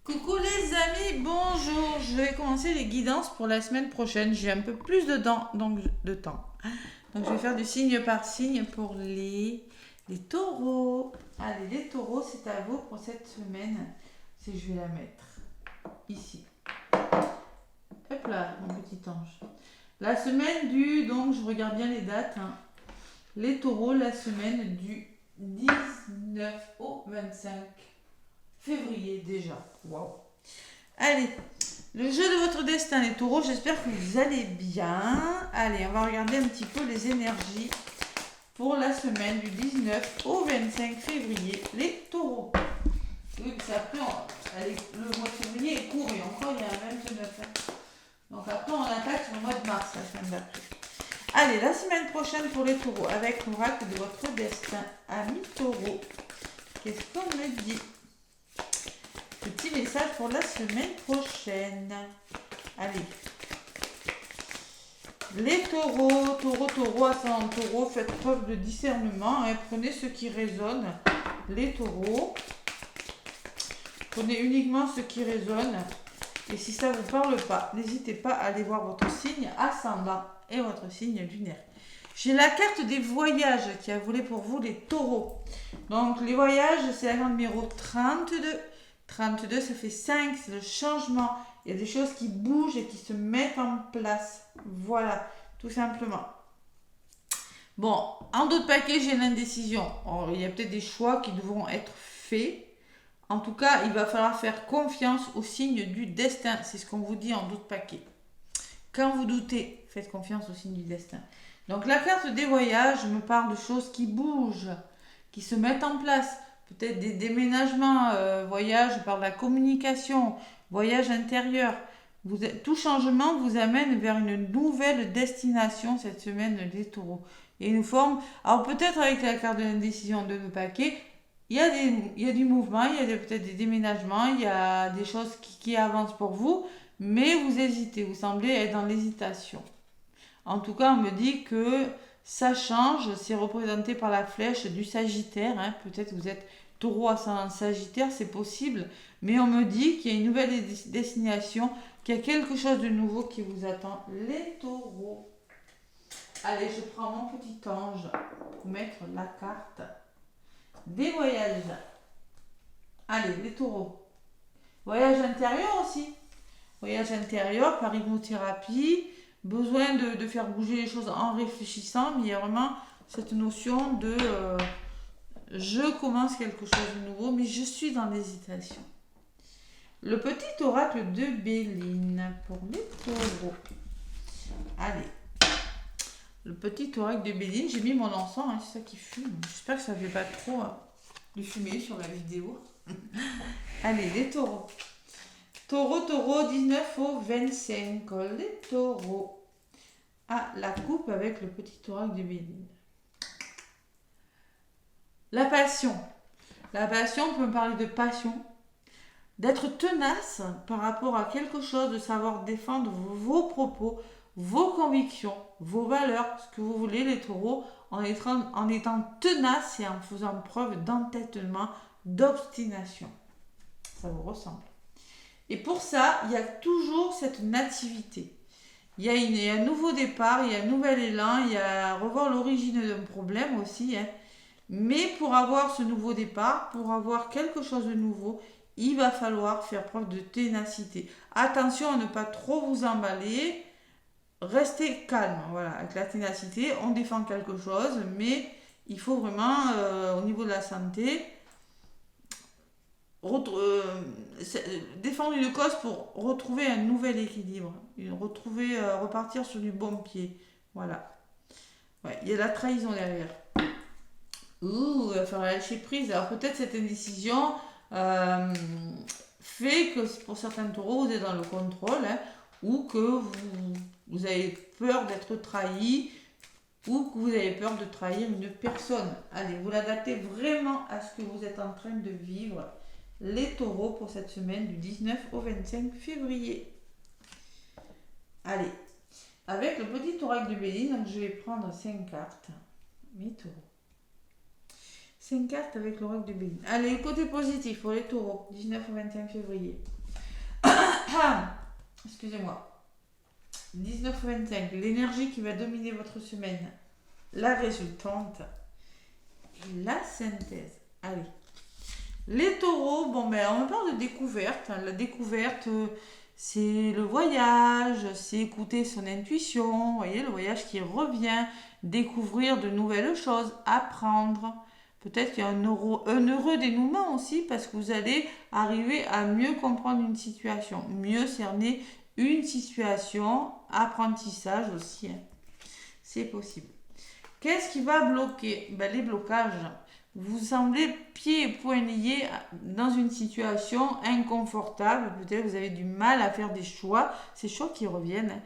Coucou les amis, bonjour. Je vais commencer les guidances pour la semaine prochaine. J'ai un peu plus de temps, donc je vais faire du signe par signe pour les taureaux. Allez, les taureaux, c'est à vous pour cette semaine. Je vais la mettre ici. Hop là, mon petit ange. La semaine donc je regarde bien les dates. Les taureaux, la semaine du 19 au 25 février déjà. Waouh. Allez, le jeu de votre destin, les taureaux, j'espère que vous allez bien. Allez, on va regarder un petit peu les énergies pour la semaine du 19 au 25 février, les taureaux. Oui, parce qu'après, le mois de février est court et encore il y a un 29. Donc après, on attaque sur le mois de mars, la semaine d'après. Allez, la semaine prochaine pour les taureaux, avec l'oracle de votre destin, ami taureau. Qu'est-ce qu'on me dit? Petit message pour la semaine prochaine. Allez. Les taureaux, ascendant taureau, faites preuve de discernement. Prenez ce qui résonne. Les taureaux. Prenez uniquement ce qui résonne. Et si ça ne vous parle pas, n'hésitez pas à aller voir votre signe ascendant et votre signe lunaire. J'ai la carte des voyages qui a volé pour vous les taureaux. Donc les voyages, c'est la carte numéro 32. 32, ça fait 5, c'est le changement. Il y a des choses qui bougent et qui se mettent en place. Voilà, tout simplement. Bon, en d'autres paquets, j'ai l'indécision. Il y a peut-être des choix qui devront être faits. En tout cas, il va falloir faire confiance au signe du destin. C'est ce qu'on vous dit en d'autres paquets. Quand vous doutez, faites confiance au signe du destin. Donc la carte des voyages me parle de choses qui bougent, qui se mettent en place. Peut-être des déménagements, voyage, je parle de la communication, voyage intérieur. Tout changement vous amène vers une nouvelle destination cette semaine des taureaux. Et une forme, alors peut-être avec la carte de l'indécision de nos paquets, il y a du mouvement, il y a peut-être des déménagements, il y a des choses qui avancent pour vous, mais vous hésitez, vous semblez être dans l'hésitation. En tout cas, on me dit que ça change, c'est représenté par la flèche du Sagittaire. Peut-être que vous êtes taureau ascendant Sagittaire, c'est possible. Mais on me dit qu'il y a une nouvelle destination, qu'il y a quelque chose de nouveau qui vous attend, les taureaux. Allez, je prends mon petit ange pour mettre la carte des voyages. Allez, les taureaux. Voyage intérieur aussi. Voyage intérieur par hypnothérapie. Besoin de faire bouger les choses en réfléchissant, mais il y a vraiment cette notion de je commence quelque chose de nouveau, mais je suis dans l'hésitation. Le petit oracle de Béline pour les taureaux. Allez. Le petit oracle de Béline, j'ai mis mon encens, c'est ça qui fume. J'espère que ça ne fait pas trop de fumée sur la vidéo. Allez, les taureaux. Taureau, 19 au 25. Les taureaux. Ah, la coupe avec le petit oracle de Béline. La passion. La passion, on peut me parler de passion. D'être tenace par rapport à quelque chose, de savoir défendre vos propos, vos convictions, vos valeurs, ce que vous voulez, les taureaux, en étant tenace et en faisant preuve d'entêtement, d'obstination. Ça vous ressemble. Et pour ça, il y a toujours cette nativité. Il y a un nouveau départ, il y a un nouvel élan, il y a revoir l'origine d'un problème aussi. Mais pour avoir ce nouveau départ, pour avoir quelque chose de nouveau, il va falloir faire preuve de ténacité. Attention à ne pas trop vous emballer. Restez calme. Voilà, avec la ténacité, on défend quelque chose, mais il faut vraiment, au niveau de la santé, défendre une cause pour retrouver un nouvel équilibre, repartir sur du bon pied. Voilà. Ouais, il y a la trahison derrière. Il va falloir lâcher prise. Alors peut-être cette indécision fait que pour certains taureaux, vous êtes dans le contrôle, ou que vous avez peur d'être trahi, ou que vous avez peur de trahir une personne. Allez, vous l'adaptez vraiment à ce que vous êtes en train de vivre. Les taureaux pour cette semaine du 19 au 25 février. Allez, avec le petit oracle de Béline, donc je vais prendre 5 cartes. Mes taureaux. 5 cartes avec l'oracle de Béline. Allez, le côté positif pour les taureaux, 19 au 25 février. Excusez-moi. 19-25, l'énergie qui va dominer votre semaine. La résultante. Et la synthèse. Allez. Les taureaux, bon ben on parle de découverte. La découverte, c'est le voyage, c'est écouter son intuition, vous voyez, le voyage qui revient, découvrir de nouvelles choses, apprendre. Peut-être qu'il y a un heureux dénouement aussi parce que vous allez arriver à mieux comprendre une situation, mieux cerner une situation, apprentissage aussi, hein. C'est possible. Qu'est-ce qui va bloquer? Ben, les blocages. Vous semblez pieds et poings liés dans une situation inconfortable. Peut-être que vous avez du mal à faire des choix. Ces choix qui reviennent,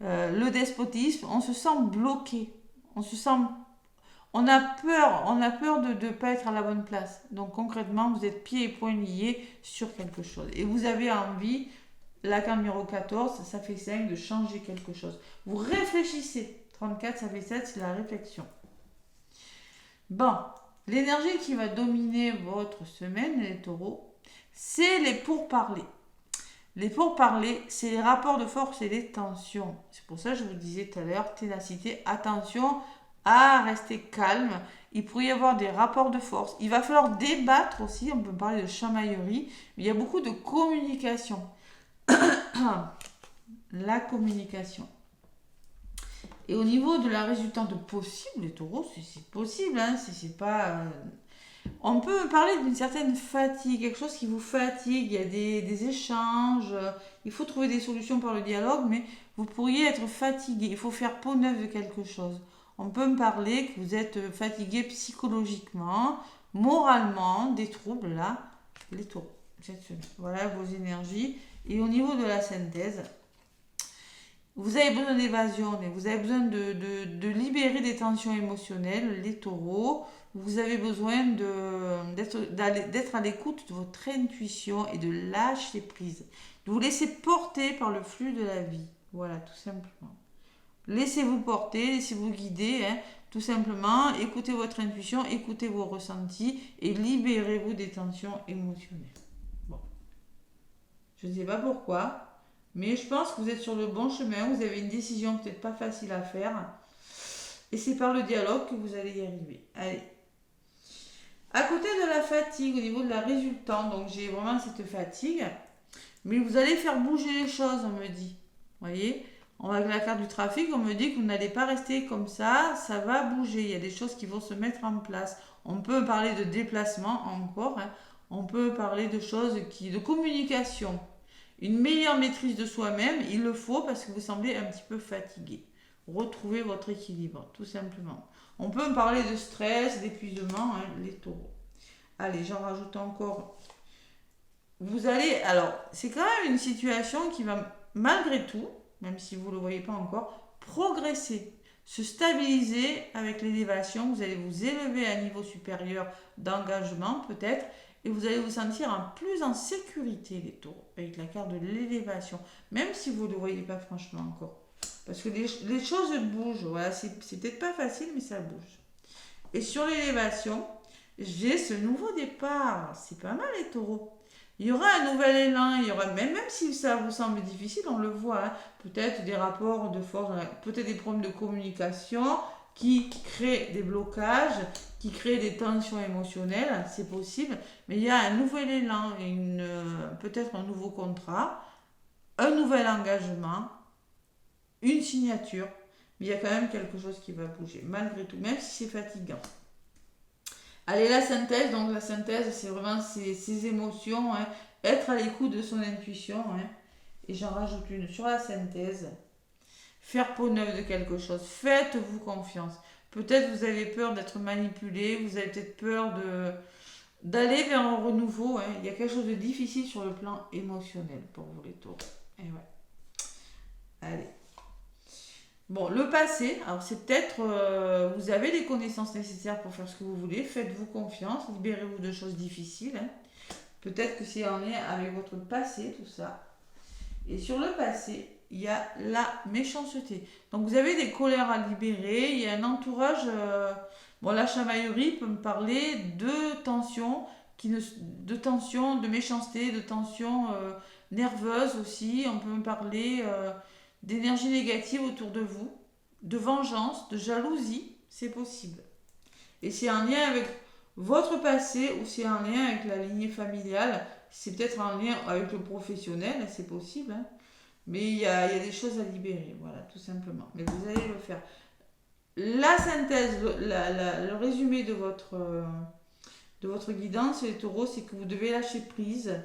hein. Le despotisme, on se sent bloqué. On a peur de ne pas être à la bonne place. Donc concrètement, vous êtes pieds et poings liés sur quelque chose. Et vous avez envie, la carte numéro 14, ça fait 5, de changer quelque chose. Vous réfléchissez. 34, ça fait 7, c'est la réflexion. Bon, l'énergie qui va dominer votre semaine, les taureaux, c'est les pourparlers. Les pourparlers, c'est les rapports de force et les tensions. C'est pour ça que je vous disais tout à l'heure, ténacité, attention à rester calme. Il pourrait y avoir des rapports de force. Il va falloir débattre aussi, on peut parler de chamaillerie, mais il y a beaucoup de communication. La communication. Et au niveau de la résultante possible, les taureaux, c'est possible, hein, c'est pas... On peut parler d'une certaine fatigue, quelque chose qui vous fatigue, il y a des échanges, il faut trouver des solutions par le dialogue, mais vous pourriez être fatigué, il faut faire peau neuve de quelque chose. On peut me parler que vous êtes fatigué psychologiquement, moralement, des troubles là, les taureaux, cette semaine. Voilà vos énergies. Et au niveau de la synthèse, vous avez besoin d'évasion, vous avez besoin de libérer des tensions émotionnelles, les taureaux. Vous avez besoin d'être à l'écoute de votre intuition et de lâcher prise. De vous laisser porter par le flux de la vie. Voilà, tout simplement. Laissez-vous porter, laissez-vous guider, hein, tout simplement. Écoutez votre intuition, écoutez vos ressentis et libérez-vous des tensions émotionnelles. Bon. Je ne sais pas pourquoi. Mais je pense que vous êtes sur le bon chemin, vous avez une décision peut-être pas facile à faire. Et c'est par le dialogue que vous allez y arriver. Allez. À côté de la fatigue, au niveau de la résultante, donc j'ai vraiment cette fatigue. Mais vous allez faire bouger les choses, on me dit. Vous voyez, avec la carte du trafic, on me dit que vous n'allez pas rester comme ça va bouger. Il y a des choses qui vont se mettre en place. On peut parler de déplacement encore, hein. On peut parler de choses de communication. Une meilleure maîtrise de soi-même, il le faut parce que vous semblez un petit peu fatigué. Retrouvez votre équilibre, tout simplement. On peut me parler de stress, d'épuisement, hein, les taureaux. Allez, j'en rajoute encore. Vous allez, alors, c'est quand même une situation qui va, malgré tout, même si vous ne le voyez pas encore, progresser, se stabiliser avec l'élévation. Vous allez vous élever à un niveau supérieur d'engagement, peut-être. Et vous allez vous sentir plus en sécurité, les taureaux, avec la carte de l'élévation. Même si vous ne le voyez pas franchement encore. Parce que les choses bougent. Voilà, c'est peut-être pas facile, mais ça bouge. Et sur l'élévation, j'ai ce nouveau départ. C'est pas mal, les taureaux. Il y aura un nouvel élan. Il y aura, même si ça vous semble difficile, on le voit. Hein, peut-être des rapports de force, peut-être des problèmes de communication qui créent des blocages, qui créent des tensions émotionnelles, c'est possible, mais il y a un nouvel élan, peut-être un nouveau contrat, un nouvel engagement, une signature, mais il y a quand même quelque chose qui va bouger, malgré tout, même si c'est fatigant. Allez, la synthèse, donc la synthèse, c'est vraiment ces émotions, hein, être à l'écoute de son intuition, hein, et j'en rajoute une sur la synthèse. Faire peau neuve de quelque chose. Faites-vous confiance. Peut-être vous avez peur d'être manipulé, vous avez peut-être peur d'aller vers un renouveau. Hein. Il y a quelque chose de difficile sur le plan émotionnel pour vous les taureaux. Et ouais. Allez. Bon, le passé, alors c'est peut-être, vous avez les connaissances nécessaires pour faire ce que vous voulez. Faites-vous confiance, libérez-vous de choses difficiles. Hein. Peut-être que c'est en lien avec votre passé, tout ça. Et sur le passé, il y a la méchanceté. Donc vous avez des colères à libérer, il y a un entourage... bon, la chamaillerie peut me parler de tensions de tension, de méchanceté, de tension nerveuse aussi. On peut me parler d'énergie négative autour de vous, de vengeance, de jalousie, c'est possible. Et c'est en lien avec votre passé ou c'est en lien avec la lignée familiale. C'est peut-être en lien avec le professionnel, c'est possible. Hein. Mais il y a des choses à libérer, voilà, tout simplement. Mais vous allez le faire. La synthèse, le résumé de votre guidance, les taureaux, c'est que vous devez lâcher prise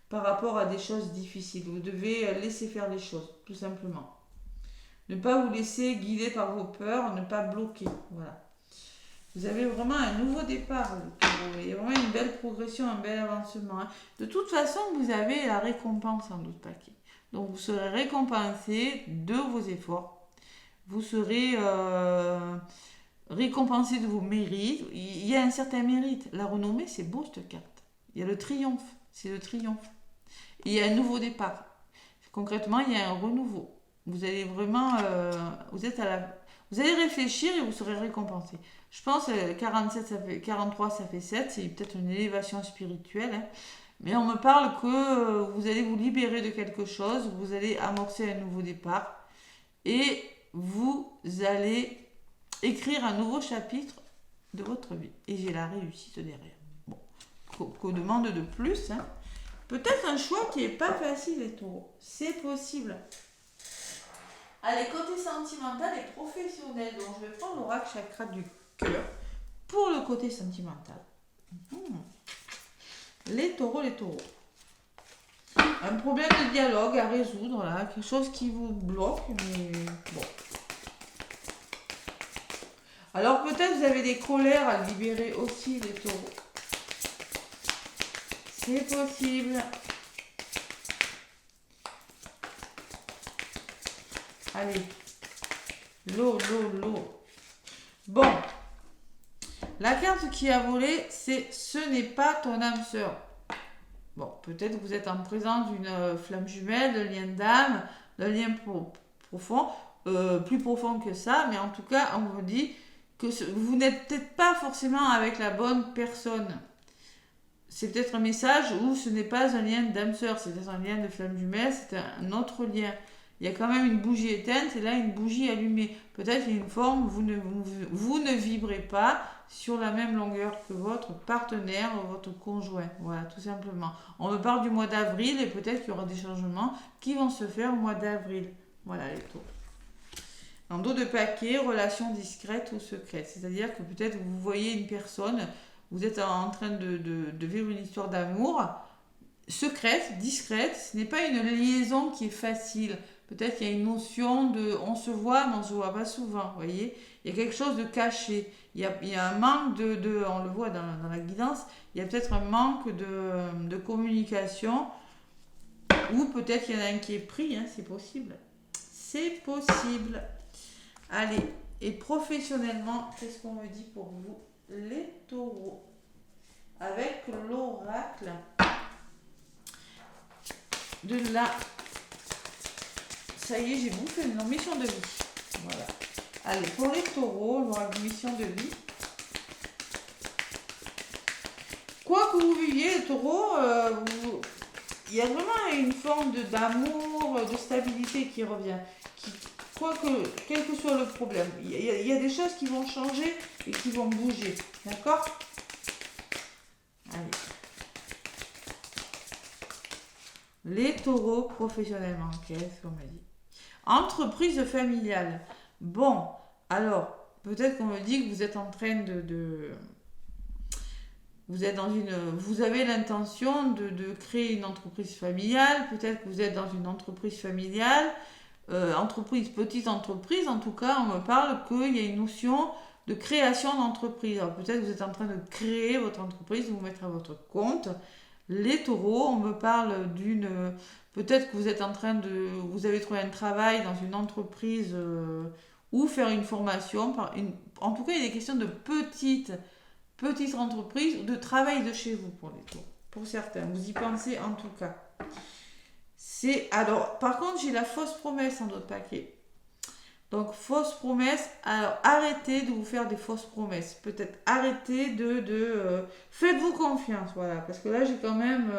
par rapport à des choses difficiles. Vous devez laisser faire les choses, tout simplement. Ne pas vous laisser guider par vos peurs, ne pas bloquer. Voilà. Vous avez vraiment un nouveau départ, le taureau. Il y a vraiment une belle progression, un bel avancement. Hein. De toute façon, vous avez la récompense en d'autres paquets. Donc, vous serez récompensé de vos efforts. Vous serez récompensé de vos mérites. Il y a un certain mérite. La renommée, c'est beau cette carte. Il y a le triomphe. C'est le triomphe. Et il y a un nouveau départ. Concrètement, il y a un renouveau. Vous allez vraiment... vous allez réfléchir et vous serez récompensé. Je pense que 43, ça fait 7. C'est peut-être une élévation spirituelle. Hein. Mais on me parle que vous allez vous libérer de quelque chose. Vous allez amorcer un nouveau départ. Et vous allez écrire un nouveau chapitre de votre vie. Et j'ai la réussite derrière. Bon, qu'on demande de plus. Hein. Peut-être un choix qui n'est pas facile, les taureaux. C'est possible. Allez, côté sentimental et professionnel. Donc, je vais prendre l'oracle chakra du cœur pour le côté sentimental. Les taureaux, les taureaux. Un problème de dialogue à résoudre, là. Quelque chose qui vous bloque, mais bon. Alors, peut-être vous avez des colères à libérer aussi, les taureaux. C'est possible. Allez. L'eau. Bon. La carte qui a volé, c'est « Ce n'est pas ton âme sœur ». Bon, peut-être que vous êtes en présence d'une flamme jumelle, d'un lien d'âme, d'un lien profond, plus profond que ça, mais en tout cas, on vous dit que vous n'êtes peut-être pas forcément avec la bonne personne. C'est peut-être un message où ce n'est pas un lien d'âme sœur, c'est peut-être un lien de flamme jumelle, c'est un autre lien. Il y a quand même une bougie éteinte et là une bougie allumée. Peut-être qu'il y a une forme où vous ne vibrez pas sur la même longueur que votre partenaire ou votre conjoint. Voilà, tout simplement. On me parle du mois d'avril et peut-être qu'il y aura des changements qui vont se faire au mois d'avril. Voilà les taureaux. En dos de paquet, relation discrète ou secrète. C'est-à-dire que peut-être vous voyez une personne, vous êtes en train de vivre une histoire d'amour secrète, discrète. Ce n'est pas une liaison qui est facile. Peut-être qu'il y a une notion de on se voit, mais on ne se voit pas souvent. Vous voyez, il y a quelque chose de caché. Il y a un manque on le voit dans la guidance, il y a peut-être un manque de communication. Ou peut-être qu'il y en a un qui est pris, hein, c'est possible. C'est possible. Allez, et professionnellement, qu'est-ce qu'on me dit pour vous, les taureaux? Avec l'oracle de la... Ça y est, j'ai bouffé une mission de vie. Voilà. Allez, pour les taureaux, l'oracle mission de vie. Quoi que vous viviez, les taureaux, il y a vraiment une forme d'amour, de stabilité qui revient. Quel que soit le problème, il y a des choses qui vont changer et qui vont bouger. D'accord? Allez. Les taureaux professionnellement, qu'est-ce qu'on me dit? Entreprise familiale. Bon, alors, peut-être qu'on me dit que vous êtes en train vous avez l'intention de créer une entreprise familiale. Peut-être que vous êtes dans une entreprise familiale. Petite entreprise, en tout cas, on me parle qu'il y a une notion de création d'entreprise. Alors peut-être que vous êtes en train de créer votre entreprise, de vous mettre à votre compte. Les taureaux, on me parle peut-être que vous êtes vous avez trouvé un travail dans une entreprise ou faire une formation. En tout cas, il y a des questions de petites entreprises ou de travail de chez vous pour les taureaux. Pour certains, vous y pensez en tout cas. Alors, par contre, j'ai la fausse promesse en d'autres paquets. Donc, fausses promesses. Alors, arrêtez de vous faire des fausses promesses. Peut-être arrêtez faites-vous confiance, voilà. Parce que là, j'ai quand même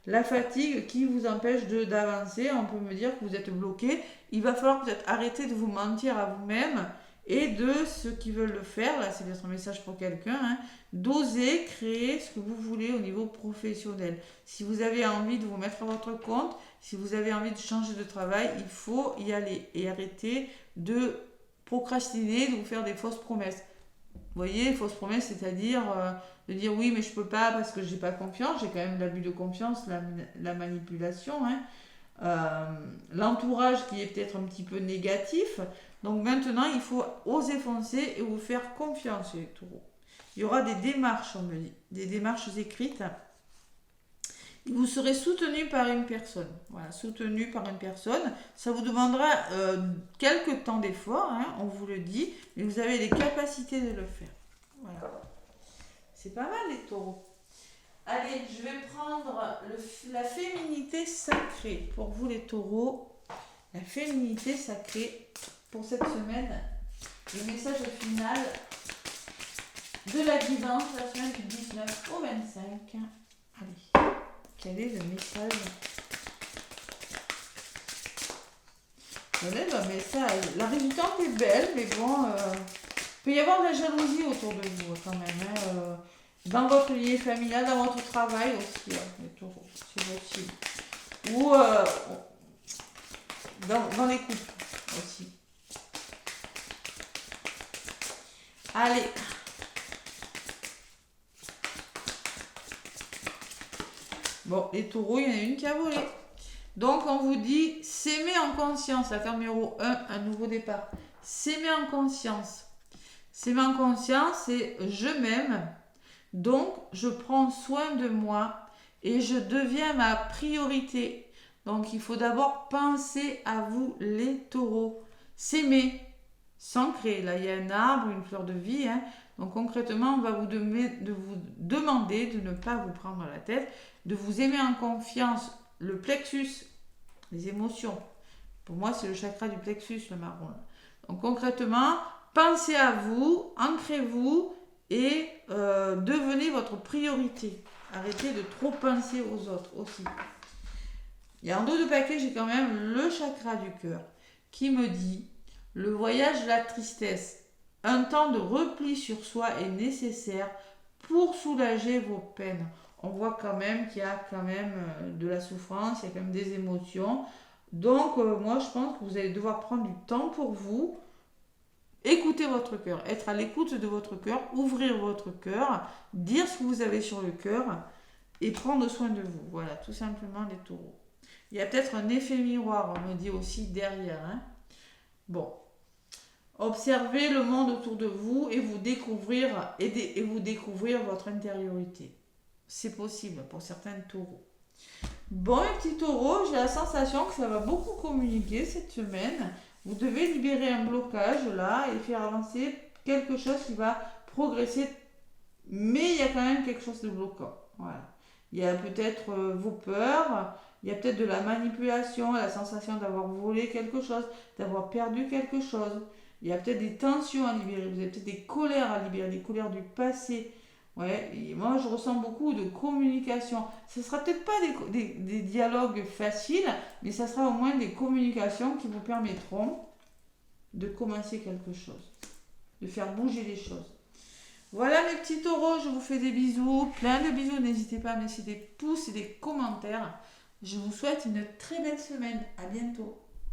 la fatigue qui vous empêche d'avancer. On peut me dire que vous êtes bloqué. Il va falloir peut-être arrêter de vous mentir à vous-même et de ceux qui veulent le faire. Là, c'est peut-être un message pour quelqu'un. Hein, d'oser créer ce que vous voulez au niveau professionnel. Si vous avez envie de vous mettre à votre compte, si vous avez envie de changer de travail, il faut y aller et arrêter de procrastiner, de vous faire des fausses promesses. Vous voyez, fausses promesses, c'est-à-dire de dire oui, mais je peux pas parce que j'ai pas confiance. J'ai quand même l'abus de confiance, la manipulation, hein. L'entourage qui est peut-être un petit peu négatif. Donc maintenant, il faut oser foncer et vous faire confiance, les taureaux. Il y aura des démarches, on me dit, des démarches écrites. Vous serez soutenu par une personne. Voilà, soutenu par une personne. Ça vous demandera quelques temps d'effort, hein, on vous le dit, mais vous avez les capacités de le faire. Voilà. C'est pas mal, les taureaux. Allez, je vais prendre la féminité sacrée. Pour vous, les taureaux, la féminité sacrée pour cette semaine. Le message final de la guidance, la semaine du 19 au 25. Allez. Quel est le message? Quel est le message? La résultante est belle, mais bon, il peut y avoir de la jalousie autour de vous quand même. Hein, dans votre lignée familiale, dans votre travail aussi, hein, les taureaux, c'est possible. Ou dans les couples aussi. Allez. Bon, les taureaux, il y en a une qui a volé. Donc, on vous dit, s'aimer en conscience, la carte numéro 1, un nouveau départ. S'aimer en conscience. S'aimer en conscience, c'est je m'aime, donc je prends soin de moi et je deviens ma priorité. Donc, il faut d'abord penser à vous, les taureaux. S'aimer, s'ancrer. Là, il y a un arbre, une fleur de vie. Hein. Donc, concrètement, on va vous demander de ne pas vous prendre la tête, de vous aimer en confiance. Le plexus, les émotions. Pour moi, c'est le chakra du plexus, le marron. Là. Donc, concrètement, pensez à vous, ancrez-vous et devenez votre priorité. Arrêtez de trop penser aux autres aussi. Et en dos de paquet, j'ai quand même le chakra du cœur qui me dit le voyage de la tristesse. Un temps de repli sur soi est nécessaire pour soulager vos peines. On voit quand même qu'il y a quand même de la souffrance, il y a quand même des émotions. Donc, moi, je pense que vous allez devoir prendre du temps pour vous. Écoutez votre cœur, être à l'écoute de votre cœur, ouvrir votre cœur, dire ce que vous avez sur le cœur et prendre soin de vous. Voilà, tout simplement les taureaux. Il y a peut-être un effet miroir, on me dit aussi derrière. Hein. Bon. Observez le monde autour de vous et vous découvrir votre intériorité. C'est possible pour certains taureaux. Bon, les petits taureaux, j'ai la sensation que ça va beaucoup communiquer cette semaine. Vous devez libérer un blocage là et faire avancer quelque chose qui va progresser. Mais il y a quand même quelque chose de bloquant. Voilà. Il y a peut-être vos peurs, il y a peut-être de la manipulation, la sensation d'avoir volé quelque chose, d'avoir perdu quelque chose. Il y a peut-être des tensions à libérer, vous avez peut-être des colères à libérer, des colères du passé. Ouais, et moi je ressens beaucoup de communication. Ce ne sera peut-être pas des dialogues faciles, mais ça sera au moins des communications qui vous permettront de commencer quelque chose, de faire bouger les choses. Voilà mes petits taureaux, je vous fais des bisous, plein de bisous. N'hésitez pas à me laisser des pouces et des commentaires. Je vous souhaite une très belle semaine. À bientôt.